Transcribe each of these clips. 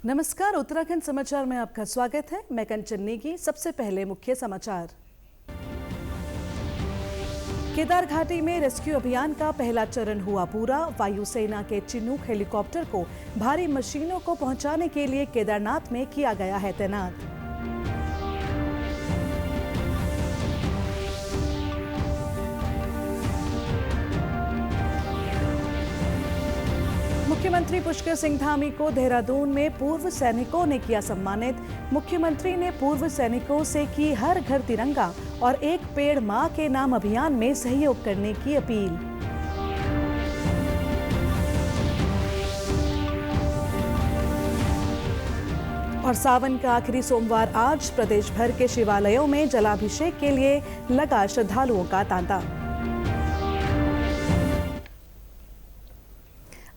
नमस्कार, उत्तराखंड समाचार में आपका स्वागत है। मैं कंचन नेगी। सबसे पहले मुख्य समाचार। केदार घाटी में रेस्क्यू अभियान का पहला चरण हुआ पूरा। वायुसेना के चिनूक हेलीकॉप्टर को भारी मशीनों को पहुंचाने के लिए केदारनाथ में किया गया है तैनात। मुख्यमंत्री पुष्कर सिंह धामी को देहरादून में पूर्व सैनिकों ने किया सम्मानित। मुख्यमंत्री ने पूर्व सैनिकों से की हर घर तिरंगा और एक पेड़ मां के नाम अभियान में सहयोग करने की अपील। और सावन का आखिरी सोमवार आज प्रदेश भर के शिवालयों में जलाभिषेक के लिए लगा श्रद्धालुओं का तांता।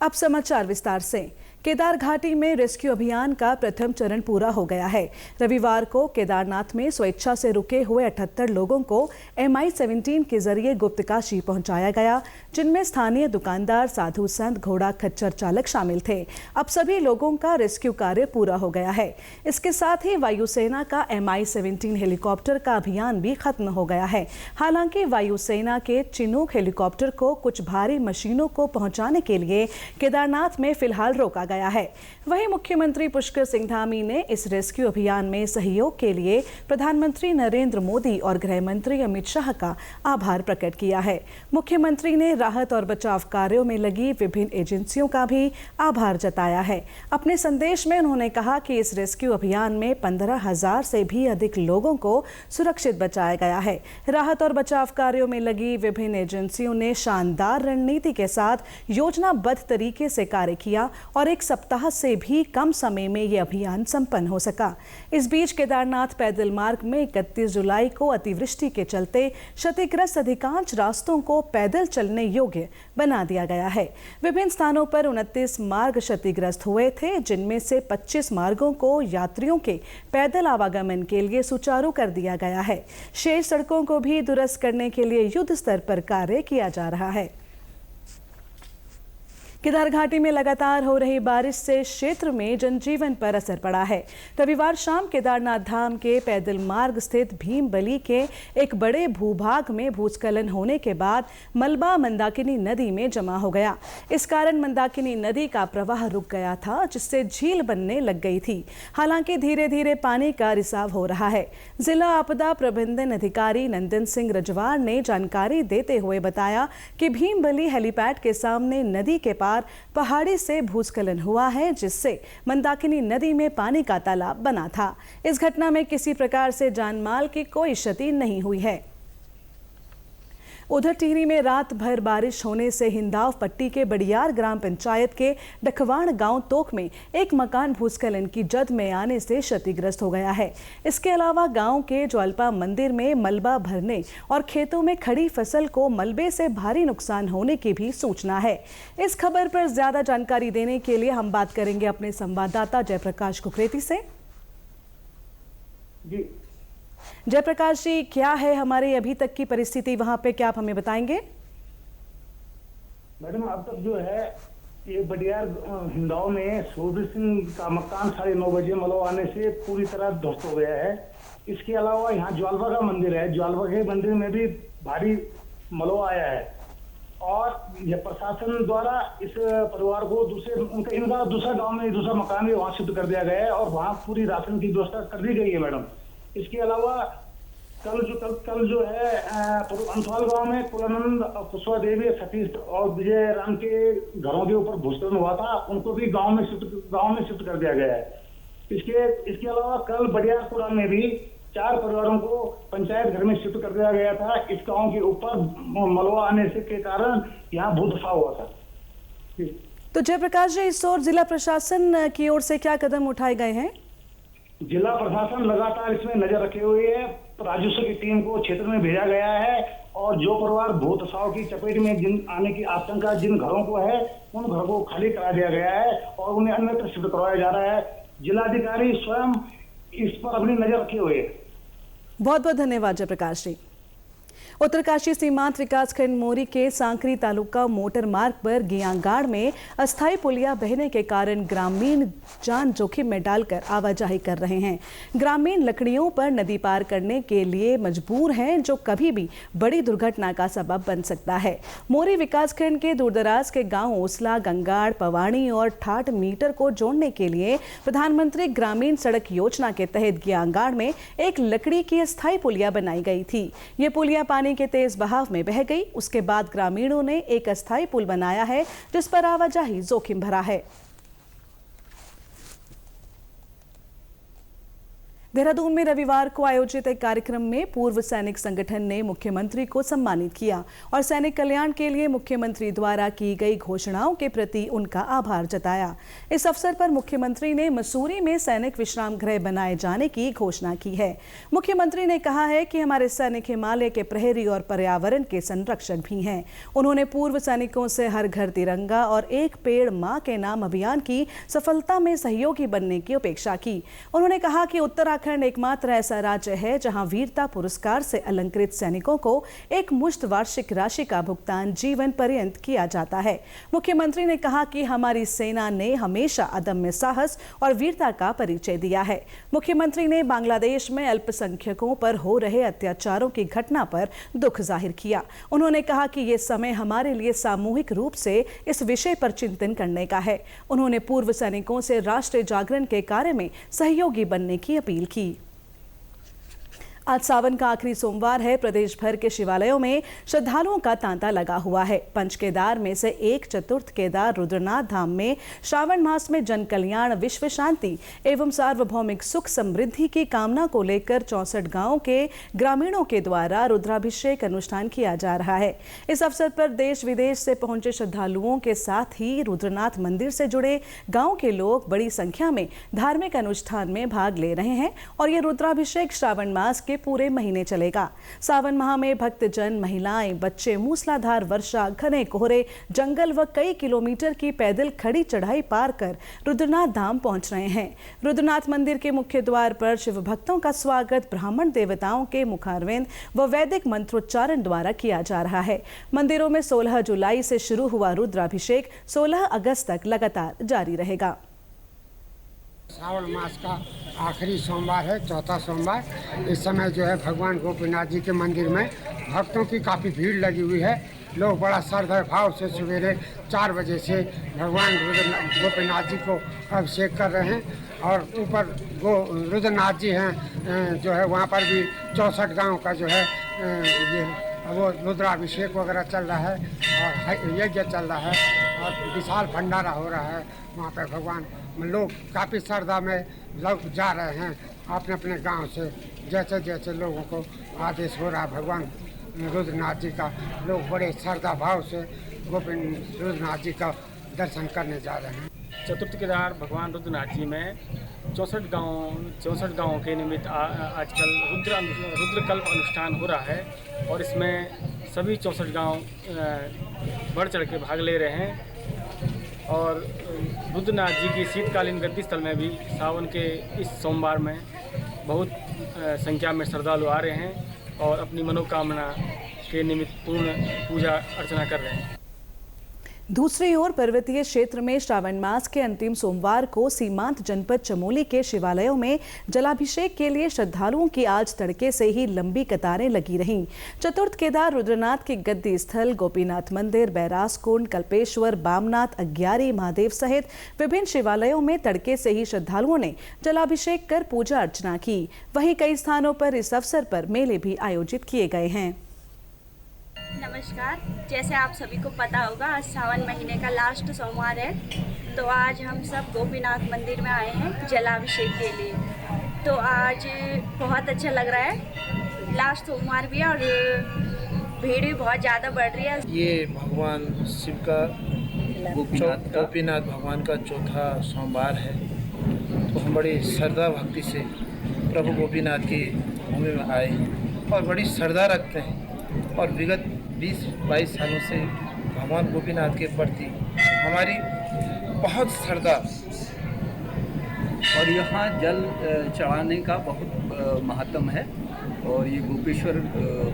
अब समाचार विस्तार से। केदार घाटी में रेस्क्यू अभियान का प्रथम चरण पूरा हो गया है। रविवार को केदारनाथ में स्वेच्छा से रुके हुए 78 लोगों को MI-17 के जरिए गुप्तकाशी पहुंचाया गया, जिनमें स्थानीय दुकानदार, साधु संत, घोड़ा खच्चर चालक शामिल थे। अब सभी लोगों का रेस्क्यू कार्य पूरा हो गया है। इसके साथ ही वायुसेना का MI-17 हेलीकॉप्टर का अभियान भी खत्म हो गया है। हालांकि वायुसेना के चिनूक हेलीकॉप्टर को कुछ भारी मशीनों को पहुंचाने के लिए केदारनाथ में फिलहाल रोका गया है। वहीं मुख्यमंत्री पुष्कर सिंह धामी ने इस रेस्क्यू अभियान में सहयोग के लिए प्रधानमंत्री नरेंद्र मोदी और गृह मंत्री अमित शाह का आभार प्रकट किया है। मुख्यमंत्री ने राहत और बचाव कार्यों में लगी विभिन्न एजेंसियों का भी आभार जताया है। अपने संदेश में उन्होंने कहा कि इस रेस्क्यू अभियान में 15,000 से भी अधिक लोगों को सुरक्षित बचाया गया है। राहत और बचाव कार्यों में लगी विभिन्न एजेंसियों ने शानदार रणनीति के साथ योजनाबद्ध तरीके से कार्य किया और एक सप्ताह से भी कम समय में यह अभियान संपन्न हो सका। इस बीच केदारनाथ पैदल मार्ग में 31 जुलाई को अतिवृष्टि के चलते क्षतिग्रस्त अधिकांश रास्तों को पैदल चलने योग्य बना दिया गया है। विभिन्न स्थानों पर 29 मार्ग क्षतिग्रस्त हुए थे, जिनमें से 25 मार्गों को यात्रियों के पैदल आवागमन के लिए सुचारू कर दिया गया है। शेष सड़कों को भी दुरुस्त करने के लिए युद्ध स्तर पर कार्य किया जा रहा है। केदार घाटी में लगातार हो रही बारिश से क्षेत्र में जनजीवन पर असर पड़ा है। रविवार शाम केदारनाथ धाम के पैदल मार्ग स्थित भीमबली के एक बड़े भूभाग में भूस्खलन होने के बाद मलबा मंदाकिनी नदी में जमा हो गया। इस कारण मंदाकिनी नदी का प्रवाह रुक गया था, जिससे झील बनने लग गई थी। हालांकि धीरे धीरे पानी का रिसाव हो रहा है। जिला आपदा प्रबंधन अधिकारी नंदन सिंह रजवार ने जानकारी देते हुए बताया कि भीमबली हेलीपैड के सामने नदी के पार पहाड़ी से भूस्खलन हुआ है, जिससे मंदाकिनी नदी में पानी का तालाब बना था। इस घटना में किसी प्रकार से जानमाल की कोई क्षति नहीं हुई है। उधर टिहरी में रात भर बारिश होने से हिंदाव पट्टी के बड़ियार ग्राम पंचायत के डखवाण गांव तोक में एक मकान भूस्खलन की जद में आने से क्षतिग्रस्त हो गया है। इसके अलावा गांव के ज्वालपा मंदिर में मलबा भरने और खेतों में खड़ी फसल को मलबे से भारी नुकसान होने की भी सूचना है। इस खबर पर ज्यादा जानकारी देने के लिए हम बात करेंगे अपने संवाददाता जयप्रकाश कुकरेती से। जी जयप्रकाश जी, क्या है हमारी अभी तक की परिस्थिति वहां पे, क्या आप हमें बताएंगे? मैडम, अब तक जो है ये बडियार हिंदाव में सूर्य सिंह का मकान 9:30 बजे मलबा आने से पूरी तरह ध्वस्त हो गया है। इसके अलावा यहाँ ज्वालबा का मंदिर है, ज्वालबा के मंदिर में भी भारी मलबा आया है और यह प्रशासन द्वारा इस परिवार को इनका दूसरा गांव में दूसरा मकान भी वहां शिफ्ट कर दिया गया है और वहां पूरी राशन की व्यवस्था कर दी गई है। मैडम, इसके अलावा कल जो है अंथवाल गांव में कुलानंद, पुष्पा देवी, सतीश और विजय राम के घरों के ऊपर भूस्खलन हुआ था, उनको भी गांव में शिफ्ट कर दिया गया है। इसके अलावा कल बडियारपुरा में भी 4 परिवारों को पंचायत घर में शिफ्ट कर दिया गया था। इस गांव के ऊपर मलबा आने से के कारण यहाँ भूधसाव हुआ था। तो जयप्रकाश जी, इस ओर जिला प्रशासन की ओर से क्या कदम उठाए गए हैं? जिला प्रशासन लगातार इसमें नजर रखे हुए है। राजस्व की टीम को क्षेत्र में भेजा गया है और जो परिवार भूधसाव की चपेट में आने की आशंका जिन घरों को है, उन घरों को खाली करा दिया गया है और उन्हें अन्यत्र शिफ्ट करवाया जा रहा है। जिलाधिकारी स्वयं इस पर अपनी नजर रखे हुए है। बहुत बहुत धन्यवाद जयप्रकाश जी। उत्तरकाशी सीमांत विकासखंड मोरी के सांकरी तालुका मोटर मार्ग पर गियांगाड़ में अस्थायी पुलिया बहने के कारण ग्रामीण जान जोखिम में डालकर आवाजाही कर रहे हैं। ग्रामीण लकड़ियों पर नदी पार करने के लिए मजबूर हैं, जो कभी भी बड़ी दुर्घटना का सबब बन सकता है। मोरी विकासखंड के दूरदराज के गांव ओसला, गंगाड़, पवाणी और ठाठ मीटर को जोड़ने के लिए प्रधानमंत्री ग्रामीण सड़क योजना के तहत गियांगाड़ में एक लकड़ी की अस्थायी पुलिया बनाई गई थी। ये पुलिया पानी के तेज बहाव में बह गई। उसके बाद ग्रामीणों ने एक अस्थायी पुल बनाया है, जिस पर आवाजाही जोखिम भरा है। देहरादून में रविवार को आयोजित एक कार्यक्रम में पूर्व सैनिक संगठन ने मुख्यमंत्री को सम्मानित किया और सैनिक कल्याण के लिए मुख्यमंत्री द्वारा की गई घोषणाओं के प्रति उनका आभार जताया। इस अवसर पर मुख्यमंत्री ने मसूरी में सैनिक विश्राम गृह बनाए जाने की घोषणा की है। मुख्यमंत्री ने कहा है कि हमारे सैनिक हिमालय के प्रहरी और पर्यावरण के संरक्षक भी हैं। उन्होंने पूर्व सैनिकों से हर घर तिरंगा और एक पेड़ मां के नाम अभियान की सफलता में सहयोगी बनने की अपेक्षा की। उन्होंने कहा कि उत्तराखंड एकमात्र ऐसा राज्य है जहां वीरता पुरस्कार से अलंकृत सैनिकों को एक मुश्त वार्षिक राशि का भुगतान जीवन पर्यंत किया जाता है। मुख्यमंत्री ने कहा कि हमारी सेना ने हमेशा अदम्य साहस और वीरता का परिचय दिया है। मुख्यमंत्री ने बांग्लादेश में अल्पसंख्यकों पर हो रहे अत्याचारों की घटना पर दुख जाहिर किया। उन्होंने कहा कि ये समय हमारे लिए सामूहिक रूप से इस विषय पर चिंतन करने का है। उन्होंने पूर्व सैनिकों से राष्ट्रीय जागरण के कार्य में सहयोगी बनने की अपील की। आज सावन का आखिरी सोमवार है। प्रदेश भर के शिवालयों में श्रद्धालुओं का तांता लगा हुआ है। पंच केदार में से एक चतुर्थ केदार रुद्रनाथ धाम में श्रावण मास में जन कल्याण, विश्व शांति एवं सार्वभौमिक सुख समृद्धि की कामना को लेकर 64 गांवों के ग्रामीणों के द्वारा रुद्राभिषेक अनुष्ठान किया जा रहा है। इस अवसर पर देश विदेश से पहुंचे श्रद्धालुओं के साथ ही रुद्रनाथ मंदिर से जुड़े गाँव के लोग बड़ी संख्या में धार्मिक अनुष्ठान में भाग ले रहे हैं और ये रुद्राभिषेक श्रावण मास के पूरे महीने चलेगा। सावन माह में भक्तजन, महिलाएं, बच्चे मूसलाधार वर्षा, घने कोहरे, जंगल व कई किलोमीटर की पैदल खड़ी चढ़ाई पार कर रुद्रनाथ धाम पहुंच रहे हैं। रुद्रनाथ मंदिर के मुख्य द्वार पर शिव भक्तों का स्वागत ब्राह्मण देवताओं के मुखारविंद व वैदिक मंत्रोच्चारण द्वारा किया जा रहा है। मंदिरों में 16 जुलाई से शुरू हुआ रुद्राभिषेक 16 अगस्त तक लगातार जारी रहेगा। श्रावण मास का आखिरी सोमवार है, चौथा सोमवार। इस समय जो है भगवान गोपीनाथ जी के मंदिर में भक्तों की काफ़ी भीड़ लगी हुई है। लोग बड़ा श्रद्धा भाव से सवेरे 4 बजे से भगवान गोपीनाथ जी को अभिषेक कर रहे हैं और ऊपर रुद्रनाथ जी हैं जो है वहाँ पर भी 64 गांव का जो है ये वो रुद्राभिषेक वगैरह चल रहा है और यज्ञ चल रहा है और विशाल भंडारा हो रहा है। वहाँ पर भगवान लोग काफ़ी श्रद्धा में लोग जा रहे हैं अपने अपने गांव से। जैसे जैसे लोगों को आदेश हो रहा है भगवान रुद्रनाथ जी का, लोग बड़े श्रद्धा भाव से रुद्रनाथ जी का दर्शन करने जा रहे हैं। चतुर्थ केदार भगवान रुद्रनाथ जी में 64 गाँवों के निमित्त आजकल रुद्रकल्प अनुष्ठान हो रहा है और इसमें सभी 64 गांव बढ़ चढ़ के भाग ले रहे हैं। और रुद्रनाथ जी की शीतकालीन गद्दी स्थल में भी सावन के इस सोमवार में बहुत संख्या में श्रद्धालु आ रहे हैं और अपनी मनोकामना के निमित्त पूर्ण पूजा अर्चना कर रहे हैं। दूसरी ओर पर्वतीय क्षेत्र में श्रावण मास के अंतिम सोमवार को सीमांत जनपद चमोली के शिवालयों में जलाभिषेक के लिए श्रद्धालुओं की आज तड़के से ही लंबी कतारें लगी रहीं। चतुर्थ केदार रुद्रनाथ के गद्दी स्थल, गोपीनाथ मंदिर, बैरासकुंड, कल्पेश्वर, बामनाथ, अग्यारी, महादेव सहित विभिन्न शिवालयों में तड़के से ही श्रद्धालुओं ने जलाभिषेक कर पूजा अर्चना की। वहीं कई स्थानों पर इस अवसर पर मेले भी आयोजित किए गए हैं। नमस्कार। जैसे आप सभी को पता होगा आज सावन महीने का लास्ट सोमवार है, तो आज हम सब गोपीनाथ मंदिर में आए हैं जलाभिषेक के लिए। तो आज बहुत अच्छा लग रहा है, लास्ट सोमवार भी है और भीड़ भी बहुत ज़्यादा बढ़ रही है। ये भगवान शिव का गोपीनाथ भगवान का चौथा सोमवार है, तो हम बड़ी श्रद्धा भक्ति से प्रभु गोपीनाथ की भूमि में आए और बड़ी श्रद्धा रखते हैं और विगत 20-22 सालों से भगवान गोपीनाथ के प्रति हमारी बहुत श्रद्धा। और यहाँ जल चढ़ाने का बहुत महत्व है और ये गोपेश्वर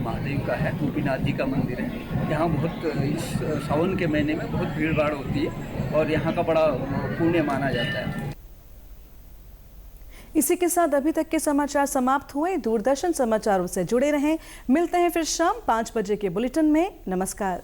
महादेव का है, गोपीनाथ जी का मंदिर है। यहाँ बहुत इस सावन के महीने में बहुत भीड़ भाड़ होती है और यहाँ का बड़ा पुण्य माना जाता है। इसी के साथ अभी तक के समाचार समाप्त हुए। दूरदर्शन समाचारों से जुड़े रहें। मिलते हैं फिर शाम 5 बजे के बुलेटिन में। नमस्कार।